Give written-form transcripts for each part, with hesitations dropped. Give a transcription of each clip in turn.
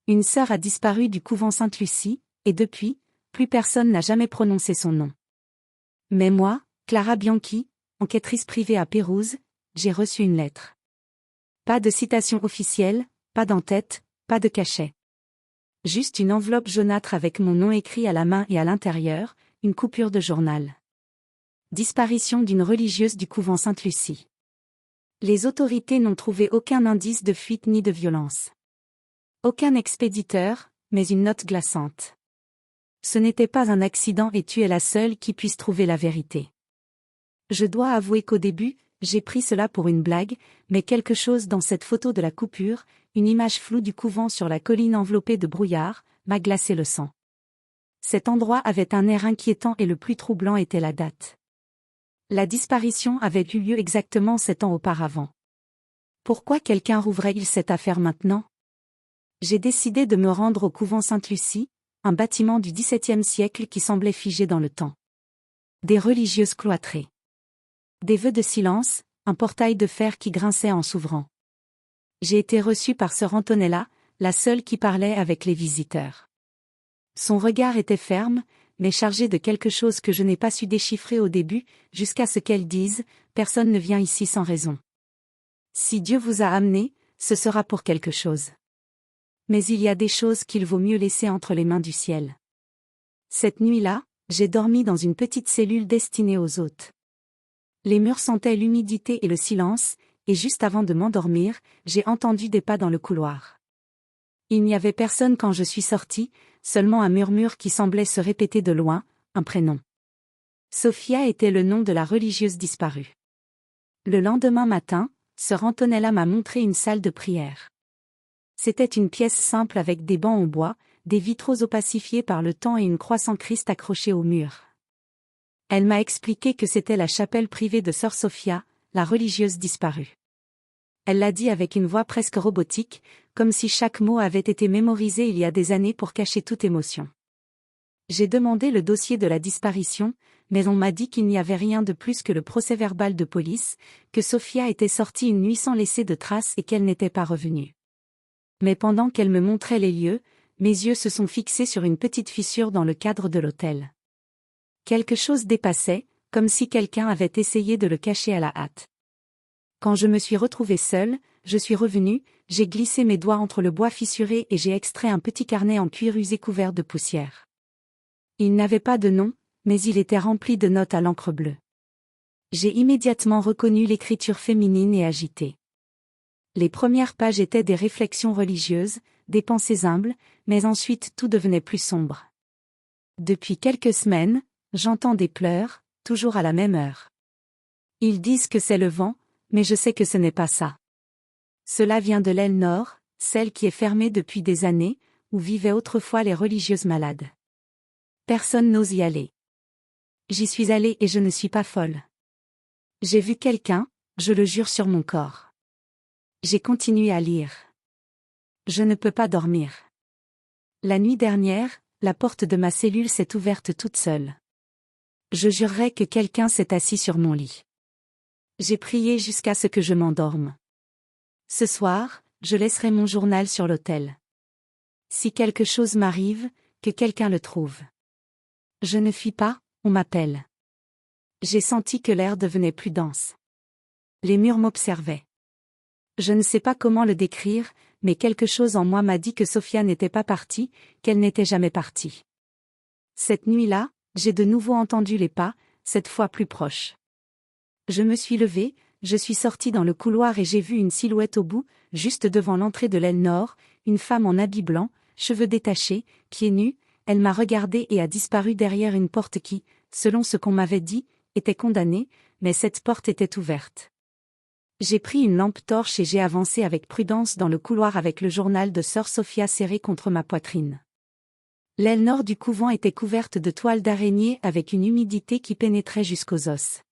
Une sœur a disparu du couvent Sainte-Lucie, et depuis, plus personne n'a jamais prononcé son nom. Mais moi, Clara Bianchi, enquêtrice privée à Pérouse, j'ai reçu une lettre. Pas de citation officielle, pas d'en-tête, pas de cachet. Juste une enveloppe jaunâtre avec mon nom écrit à la main et à l'intérieur, une coupure de journal. Disparition d'une religieuse du couvent Sainte-Lucie. Les autorités n'ont trouvé aucun indice de fuite ni de violence. Aucun expéditeur, mais une note glaçante. Ce n'était pas un accident et tu es la seule qui puisse trouver la vérité. Je dois avouer qu'au début, j'ai pris cela pour une blague, mais quelque chose dans cette photo de la coupure, une image floue du couvent sur la colline enveloppée de brouillard, m'a glacé le sang. Cet endroit avait un air inquiétant et le plus troublant était la date. La disparition avait eu lieu exactement 7 ans auparavant. Pourquoi quelqu'un rouvrait-il cette affaire maintenant? J'ai décidé de me rendre au couvent Sainte-Lucie, un bâtiment du XVIIe siècle qui semblait figé dans le temps. Des religieuses cloîtrées. Des vœux de silence, un portail de fer qui grinçait en s'ouvrant. J'ai été reçue par sœur Antonella, la seule qui parlait avec les visiteurs. Son regard était ferme, mais chargé de quelque chose que je n'ai pas su déchiffrer au début, jusqu'à ce qu'elle dise « Personne ne vient ici sans raison. Si Dieu vous a amené, ce sera pour quelque chose. Mais il y a des choses qu'il vaut mieux laisser entre les mains du ciel. » Cette nuit-là, j'ai dormi dans une petite cellule destinée aux hôtes. Les murs sentaient l'humidité et le silence, et juste avant de m'endormir, j'ai entendu des pas dans le couloir. Il n'y avait personne quand je suis sortie, seulement un murmure qui semblait se répéter de loin, un prénom. Sophia était le nom de la religieuse disparue. Le lendemain matin, sœur Antonella m'a montré une salle de prière. C'était une pièce simple avec des bancs en bois, des vitraux opacifiés par le temps et une croix sans Christ accrochée au mur. Elle m'a expliqué que c'était la chapelle privée de sœur Sophia, la religieuse disparue. Elle l'a dit avec une voix presque robotique, comme si chaque mot avait été mémorisé il y a des années pour cacher toute émotion. J'ai demandé le dossier de la disparition, mais on m'a dit qu'il n'y avait rien de plus que le procès-verbal de police, que Sophia était sortie une nuit sans laisser de traces et qu'elle n'était pas revenue. Mais pendant qu'elle me montrait les lieux, mes yeux se sont fixés sur une petite fissure dans le cadre de l'autel. Quelque chose dépassait, comme si quelqu'un avait essayé de le cacher à la hâte. Quand je me suis retrouvée seule, je suis revenue, j'ai glissé mes doigts entre le bois fissuré et j'ai extrait un petit carnet en cuir usé couvert de poussière. Il n'avait pas de nom, mais il était rempli de notes à l'encre bleue. J'ai immédiatement reconnu l'écriture féminine et agitée. Les premières pages étaient des réflexions religieuses, des pensées humbles, mais ensuite tout devenait plus sombre. Depuis quelques semaines, j'entends des pleurs, toujours à la même heure. Ils disent que c'est le vent, mais je sais que ce n'est pas ça. Cela vient de l'aile nord, celle qui est fermée depuis des années, où vivaient autrefois les religieuses malades. Personne n'ose y aller. J'y suis allée et je ne suis pas folle. J'ai vu quelqu'un, je le jure sur mon corps. J'ai continué à lire. Je ne peux pas dormir. La nuit dernière, la porte de ma cellule s'est ouverte toute seule. Je jurerais que quelqu'un s'est assis sur mon lit. J'ai prié jusqu'à ce que je m'endorme. Ce soir, je laisserai mon journal sur l'autel. Si quelque chose m'arrive, que quelqu'un le trouve. Je ne fuis pas, on m'appelle. J'ai senti que l'air devenait plus dense. Les murs m'observaient. Je ne sais pas comment le décrire, mais quelque chose en moi m'a dit que Sophia n'était pas partie, qu'elle n'était jamais partie. Cette nuit-là, j'ai de nouveau entendu les pas, cette fois plus proches. Je me suis levée, je suis sortie dans le couloir et j'ai vu une silhouette au bout, juste devant l'entrée de l'aile nord, une femme en habit blanc, cheveux détachés, pieds nus, elle m'a regardée et a disparu derrière une porte qui, selon ce qu'on m'avait dit, était condamnée, mais cette porte était ouverte. J'ai pris une lampe torche et j'ai avancé avec prudence dans le couloir avec le journal de sœur Sophia serré contre ma poitrine. L'aile nord du couvent était couverte de toiles d'araignée avec une humidité qui pénétrait jusqu'aux os.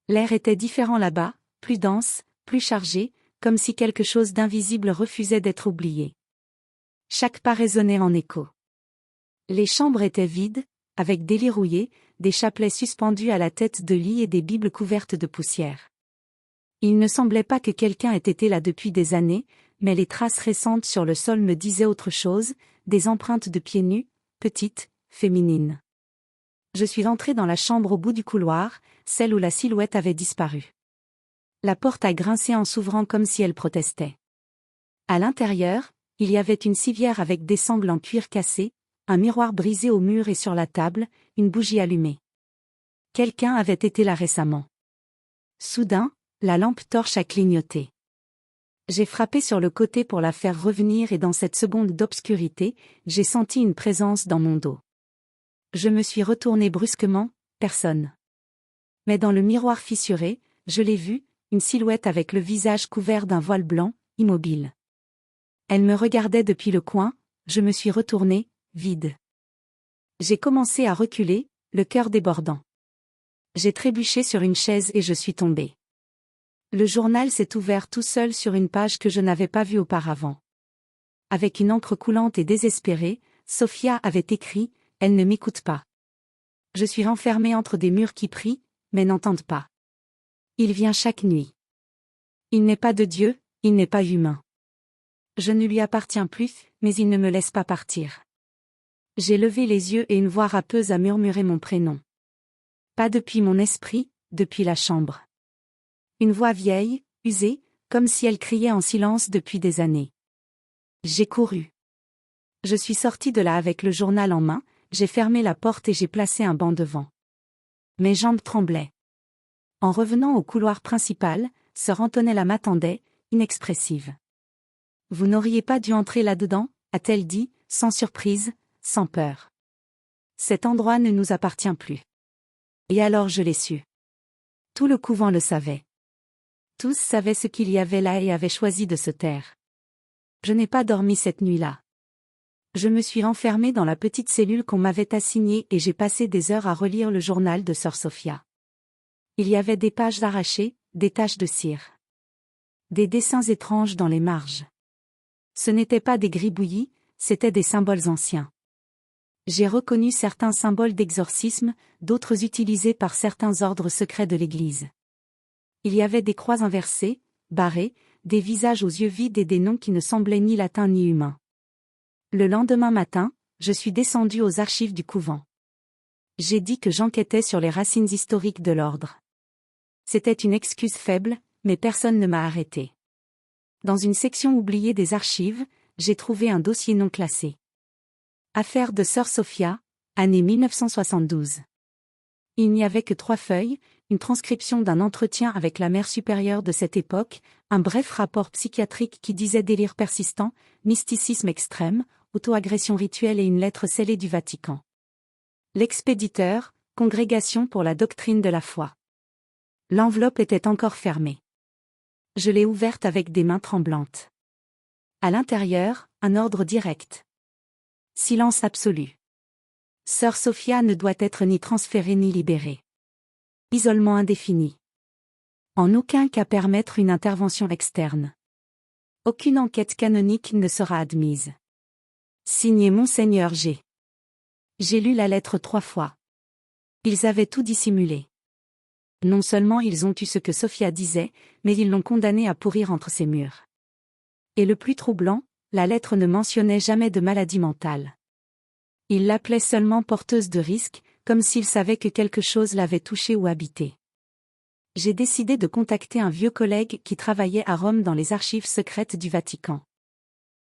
L'air était différent là-bas, plus dense, plus chargé, comme si quelque chose d'invisible refusait d'être oublié. Chaque pas résonnait en écho. Les chambres étaient vides, avec des lits rouillés, des chapelets suspendus à la tête de lit et des bibles couvertes de poussière. Il ne semblait pas que quelqu'un ait été là depuis des années, mais les traces récentes sur le sol me disaient autre chose, des empreintes de pieds nus, petites, féminines. Je suis entrée dans la chambre au bout du couloir, celle où la silhouette avait disparu. La porte a grincé en s'ouvrant comme si elle protestait. À l'intérieur, il y avait une civière avec des sangles en cuir cassé, un miroir brisé au mur et sur la table, une bougie allumée. Quelqu'un avait été là récemment. Soudain, la lampe torche a clignoté. J'ai frappé sur le côté pour la faire revenir et dans cette seconde d'obscurité, j'ai senti une présence dans mon dos. Je me suis retournée brusquement, personne. Mais dans le miroir fissuré, je l'ai vue, une silhouette avec le visage couvert d'un voile blanc, immobile. Elle me regardait depuis le coin, je me suis retournée, vide. J'ai commencé à reculer, le cœur débordant. J'ai trébuché sur une chaise et je suis tombée. Le journal s'est ouvert tout seul sur une page que je n'avais pas vue auparavant. Avec une encre coulante et désespérée, Sophia avait écrit « Elle ne m'écoute pas. Je suis renfermée entre des murs qui prient, mais n'entendent pas. Il vient chaque nuit. Il n'est pas de Dieu, il n'est pas humain. Je ne lui appartiens plus, mais il ne me laisse pas partir. » J'ai levé les yeux et une voix râpeuse a murmuré mon prénom. Pas depuis mon esprit, depuis la chambre. Une voix vieille, usée, comme si elle criait en silence depuis des années. J'ai couru. Je suis sortie de là avec le journal en main, j'ai fermé la porte et j'ai placé un banc devant. Mes jambes tremblaient. En revenant au couloir principal, sœur Antonella m'attendait, inexpressive. « Vous n'auriez pas dû entrer là-dedans » a-t-elle dit, sans surprise, sans peur. « Cet endroit ne nous appartient plus. » Et alors je l'ai su. Tout le couvent le savait. Tous savaient ce qu'il y avait là et avaient choisi de se taire. Je n'ai pas dormi cette nuit-là. Je me suis renfermée dans la petite cellule qu'on m'avait assignée et j'ai passé des heures à relire le journal de sœur Sophia. Il y avait des pages arrachées, des taches de cire. Des dessins étranges dans les marges. Ce n'étaient pas des gribouillis, c'étaient des symboles anciens. J'ai reconnu certains symboles d'exorcisme, d'autres utilisés par certains ordres secrets de l'Église. Il y avait des croix inversées, barrées, des visages aux yeux vides et des noms qui ne semblaient ni latins ni humains. Le lendemain matin, je suis descendue aux archives du couvent. J'ai dit que j'enquêtais sur les racines historiques de l'ordre. C'était une excuse faible, mais personne ne m'a arrêtée. Dans une section oubliée des archives, j'ai trouvé un dossier non classé. Affaire de sœur Sophia, année 1972. Il n'y avait que 3 feuilles, une transcription d'un entretien avec la mère supérieure de cette époque, un bref rapport psychiatrique qui disait délire persistant, mysticisme extrême, auto-agression rituelle et une lettre scellée du Vatican. L'expéditeur, Congrégation pour la doctrine de la foi. L'enveloppe était encore fermée. Je l'ai ouverte avec des mains tremblantes. À l'intérieur, un ordre direct. Silence absolu. Sœur Sophia ne doit être ni transférée ni libérée. Isolement indéfini. En aucun cas permettre une intervention externe. Aucune enquête canonique ne sera admise. Signé Monseigneur G. J'ai lu la lettre 3 fois. Ils avaient tout dissimulé. Non seulement ils ont eu ce que Sophia disait, mais ils l'ont condamnée à pourrir entre ses murs. Et le plus troublant, la lettre ne mentionnait jamais de maladie mentale. Il l'appelait seulement porteuse de risque, comme s'il savait que quelque chose l'avait touchée ou habitée. J'ai décidé de contacter un vieux collègue qui travaillait à Rome dans les archives secrètes du Vatican.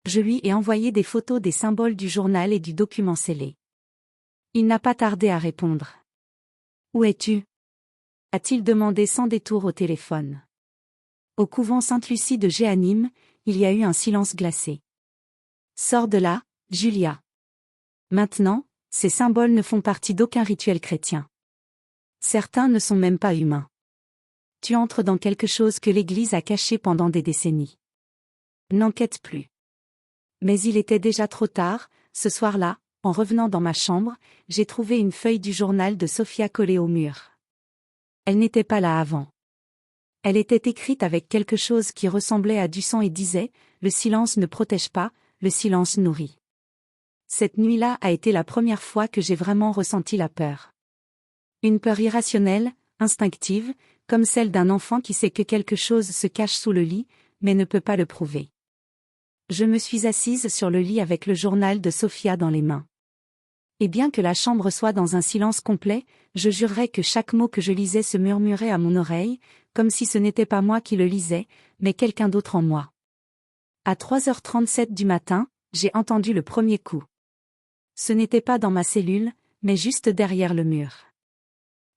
Je lui ai envoyé des photos des symboles du journal et du document scellé. Il n'a pas tardé à répondre. « Où es-tu » a-t-il demandé sans détour au téléphone. Au couvent Sainte-Lucie de Géanime, il y a eu un silence glacé. Sors de là, Julia. Maintenant, ces symboles ne font partie d'aucun rituel chrétien. Certains ne sont même pas humains. Tu entres dans quelque chose que l'Église a caché pendant des décennies. N'enquête plus. Mais il était déjà trop tard, ce soir-là, en revenant dans ma chambre, j'ai trouvé une feuille du journal de Sophia collée au mur. Elle n'était pas là avant. Elle était écrite avec quelque chose qui ressemblait à du sang et disait « Le silence ne protège pas, le silence nourrit ». Cette nuit-là a été la première fois que j'ai vraiment ressenti la peur. Une peur irrationnelle, instinctive, comme celle d'un enfant qui sait que quelque chose se cache sous le lit, mais ne peut pas le prouver. Je me suis assise sur le lit avec le journal de Sophia dans les mains. Et bien que la chambre soit dans un silence complet, je jurerais que chaque mot que je lisais se murmurait à mon oreille, comme si ce n'était pas moi qui le lisais, mais quelqu'un d'autre en moi. À 3h37 du matin, j'ai entendu le premier coup. Ce n'était pas dans ma cellule, mais juste derrière le mur.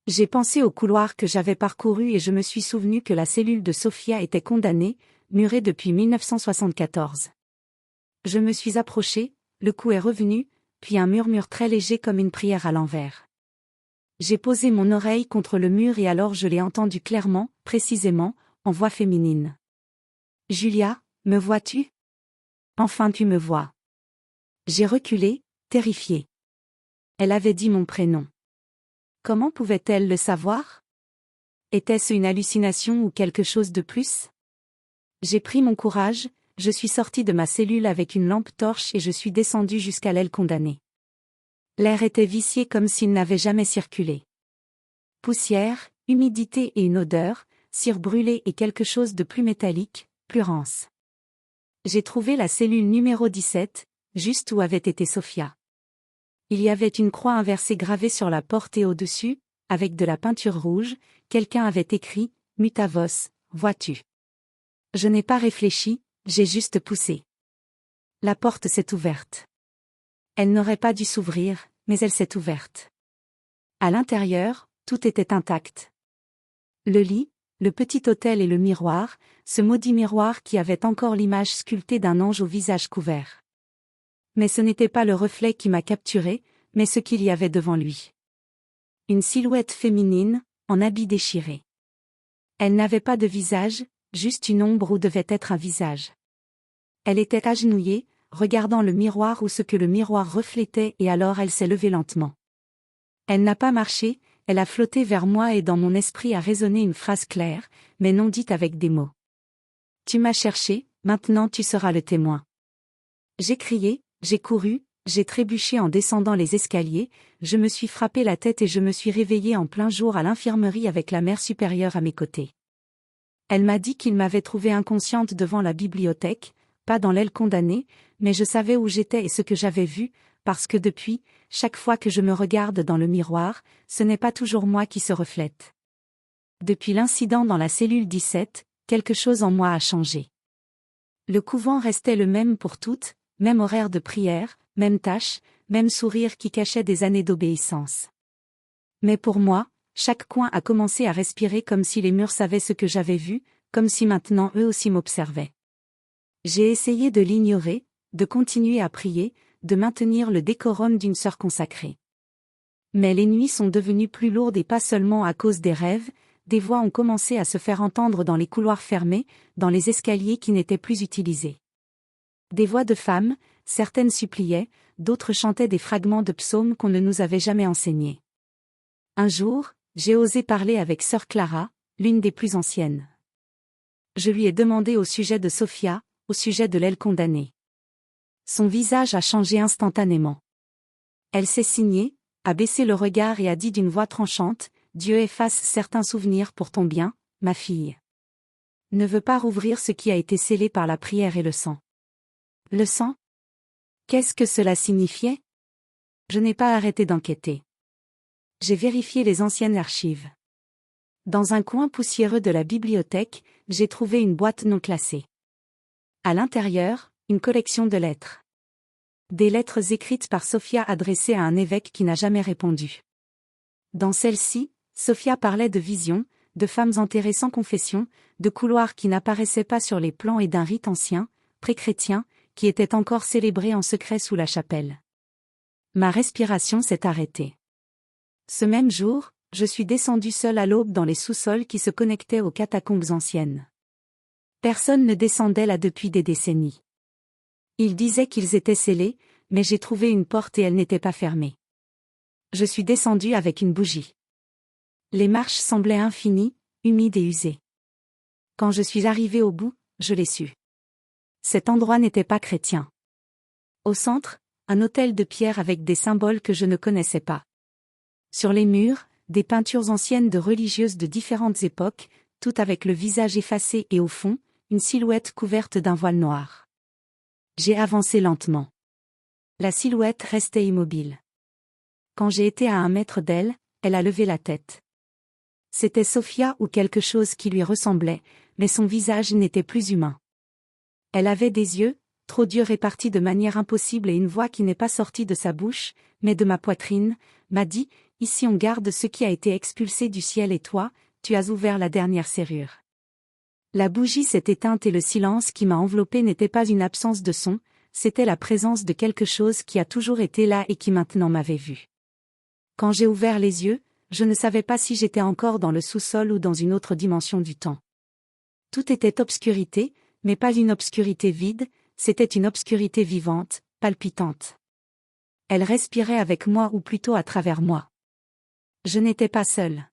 J'ai pensé au couloir que j'avais parcouru et je me suis souvenu que la cellule de Sophia était condamnée, murée depuis 1974. Je me suis approchée, le coup est revenu, puis un murmure très léger comme une prière à l'envers. J'ai posé mon oreille contre le mur et alors je l'ai entendu clairement, précisément, en voix féminine. « Julia, me vois-tu ? Enfin tu me vois. » J'ai reculé, terrifiée. Elle avait dit mon prénom. Comment pouvait-elle le savoir ? Était-ce une hallucination ou quelque chose de plus ? J'ai pris mon courage, je suis sortie de ma cellule avec une lampe torche et je suis descendue jusqu'à l'aile condamnée. L'air était vicié comme s'il n'avait jamais circulé. Poussière, humidité et une odeur, cire brûlée et quelque chose de plus métallique, plus rance. J'ai trouvé la cellule numéro 17, juste où avait été Sophia. Il y avait une croix inversée gravée sur la porte et au-dessus, avec de la peinture rouge, quelqu'un avait écrit « Mutavos, vois-tu ». Je n'ai pas réfléchi, j'ai juste poussé. La porte s'est ouverte. Elle n'aurait pas dû s'ouvrir, mais elle s'est ouverte. À l'intérieur, tout était intact. Le lit, le petit autel et le miroir, ce maudit miroir qui avait encore l'image sculptée d'un ange au visage couvert. Mais ce n'était pas le reflet qui m'a capturé, mais ce qu'il y avait devant lui. Une silhouette féminine, en habit déchiré. Elle n'avait pas de visage, juste une ombre où devait être un visage. Elle était agenouillée, regardant le miroir ou ce que le miroir reflétait et alors elle s'est levée lentement. Elle n'a pas marché, elle a flotté vers moi et dans mon esprit a résonné une phrase claire, mais non dite avec des mots. « Tu m'as cherché, maintenant tu seras le témoin. » J'ai crié, j'ai couru, j'ai trébuché en descendant les escaliers, je me suis frappé la tête et je me suis réveillée en plein jour à l'infirmerie avec la mère supérieure à mes côtés. Elle m'a dit qu'il m'avait trouvée inconsciente devant la bibliothèque, pas dans l'aile condamnée, mais je savais où j'étais et ce que j'avais vu, parce que depuis, chaque fois que je me regarde dans le miroir, ce n'est pas toujours moi qui se reflète. Depuis l'incident dans la cellule 17, quelque chose en moi a changé. Le couvent restait le même pour toutes, même horaire de prière, même tâche, même sourire qui cachait des années d'obéissance. Mais pour moi, chaque coin a commencé à respirer comme si les murs savaient ce que j'avais vu, comme si maintenant eux aussi m'observaient. J'ai essayé de l'ignorer, de continuer à prier, de maintenir le décorum d'une sœur consacrée. Mais les nuits sont devenues plus lourdes et pas seulement à cause des rêves, des voix ont commencé à se faire entendre dans les couloirs fermés, dans les escaliers qui n'étaient plus utilisés. Des voix de femmes, certaines suppliaient, d'autres chantaient des fragments de psaumes qu'on ne nous avait jamais enseignés. Un jour, j'ai osé parler avec sœur Clara, l'une des plus anciennes. Je lui ai demandé au sujet de Sophia, au sujet de l'aile condamnée. Son visage a changé instantanément. Elle s'est signée, a baissé le regard et a dit d'une voix tranchante, « Dieu efface certains souvenirs pour ton bien, ma fille. Ne veux pas rouvrir ce qui a été scellé par la prière et le sang. » Le sang ? Qu'est-ce que cela signifiait ? Je n'ai pas arrêté d'enquêter. J'ai vérifié les anciennes archives. Dans un coin poussiéreux de la bibliothèque, j'ai trouvé une boîte non classée. À l'intérieur, une collection de lettres. Des lettres écrites par Sophia adressées à un évêque qui n'a jamais répondu. Dans celles-ci, Sophia parlait de visions, de femmes enterrées sans confession, de couloirs qui n'apparaissaient pas sur les plans et d'un rite ancien, pré-chrétien, qui était encore célébré en secret sous la chapelle. Ma respiration s'est arrêtée. Ce même jour, je suis descendue seule à l'aube dans les sous-sols qui se connectaient aux catacombes anciennes. Personne ne descendait là depuis des décennies. Ils disaient qu'ils étaient scellés, mais j'ai trouvé une porte et elle n'était pas fermée. Je suis descendue avec une bougie. Les marches semblaient infinies, humides et usées. Quand je suis arrivée au bout, je l'ai su. Cet endroit n'était pas chrétien. Au centre, un autel de pierre avec des symboles que je ne connaissais pas. Sur les murs, des peintures anciennes de religieuses de différentes époques, toutes avec le visage effacé et au fond, une silhouette couverte d'un voile noir. J'ai avancé lentement. La silhouette restait immobile. Quand j'ai été à 1 mètre d'elle, elle a levé la tête. C'était Sophia ou quelque chose qui lui ressemblait, mais son visage n'était plus humain. Elle avait des yeux, trop durs répartis de manière impossible et une voix qui n'est pas sortie de sa bouche, mais de ma poitrine, m'a dit, « Ici on garde ce qui a été expulsé du ciel et toi, tu as ouvert la dernière serrure. » La bougie s'est éteinte et le silence qui m'a enveloppé n'était pas une absence de son, c'était la présence de quelque chose qui a toujours été là et qui maintenant m'avait vu. Quand j'ai ouvert les yeux, je ne savais pas si j'étais encore dans le sous-sol ou dans une autre dimension du temps. Tout était obscurité, mais pas une obscurité vide, c'était une obscurité vivante, palpitante. Elle respirait avec moi ou plutôt à travers moi. Je n'étais pas seule.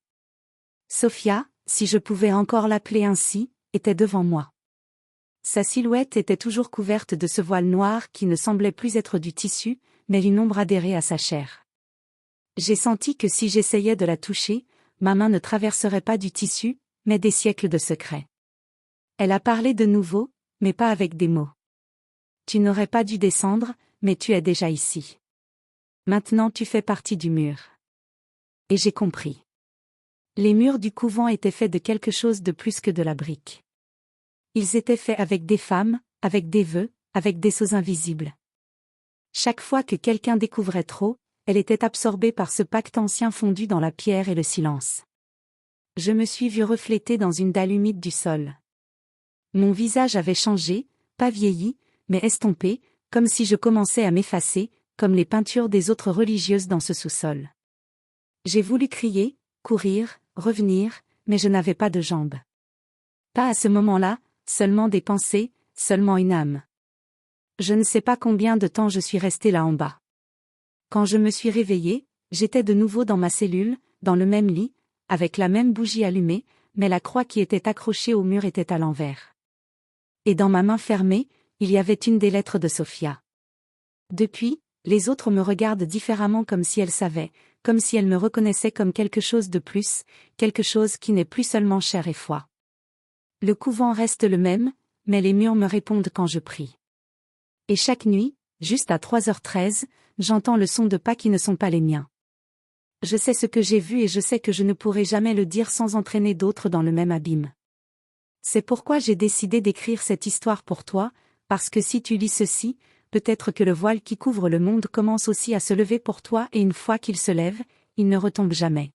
Sophia, si je pouvais encore l'appeler ainsi, était devant moi. Sa silhouette était toujours couverte de ce voile noir qui ne semblait plus être du tissu, mais une ombre adhérée à sa chair. J'ai senti que si j'essayais de la toucher, ma main ne traverserait pas du tissu, mais des siècles de secrets. Elle a parlé de nouveau, mais pas avec des mots. Tu n'aurais pas dû descendre, mais tu es déjà ici. Maintenant tu fais partie du mur. Et j'ai compris. Les murs du couvent étaient faits de quelque chose de plus que de la brique. Ils étaient faits avec des femmes, avec des vœux, avec des sceaux invisibles. Chaque fois que quelqu'un découvrait trop, elle était absorbée par ce pacte ancien fondu dans la pierre et le silence. Je me suis vue reflétée dans une dalle humide du sol. Mon visage avait changé, pas vieilli, mais estompé, comme si je commençais à m'effacer, comme les peintures des autres religieuses dans ce sous-sol. J'ai voulu crier, courir, revenir, mais je n'avais pas de jambes. Pas à ce moment-là, seulement des pensées, seulement une âme. Je ne sais pas combien de temps je suis restée là en bas. Quand je me suis réveillée, j'étais de nouveau dans ma cellule, dans le même lit, avec la même bougie allumée, mais la croix qui était accrochée au mur était à l'envers. Et dans ma main fermée, il y avait une des lettres de Sophia. Depuis, les autres me regardent différemment comme si elles savaient, comme si elles me reconnaissaient comme quelque chose de plus, quelque chose qui n'est plus seulement chair et foi. Le couvent reste le même, mais les murs me répondent quand je prie. Et chaque nuit, juste à 3h13, j'entends le son de pas qui ne sont pas les miens. Je sais ce que j'ai vu et je sais que je ne pourrai jamais le dire sans entraîner d'autres dans le même abîme. C'est pourquoi j'ai décidé d'écrire cette histoire pour toi, parce que si tu lis ceci, peut-être que le voile qui couvre le monde commence aussi à se lever pour toi et une fois qu'il se lève, il ne retombe jamais.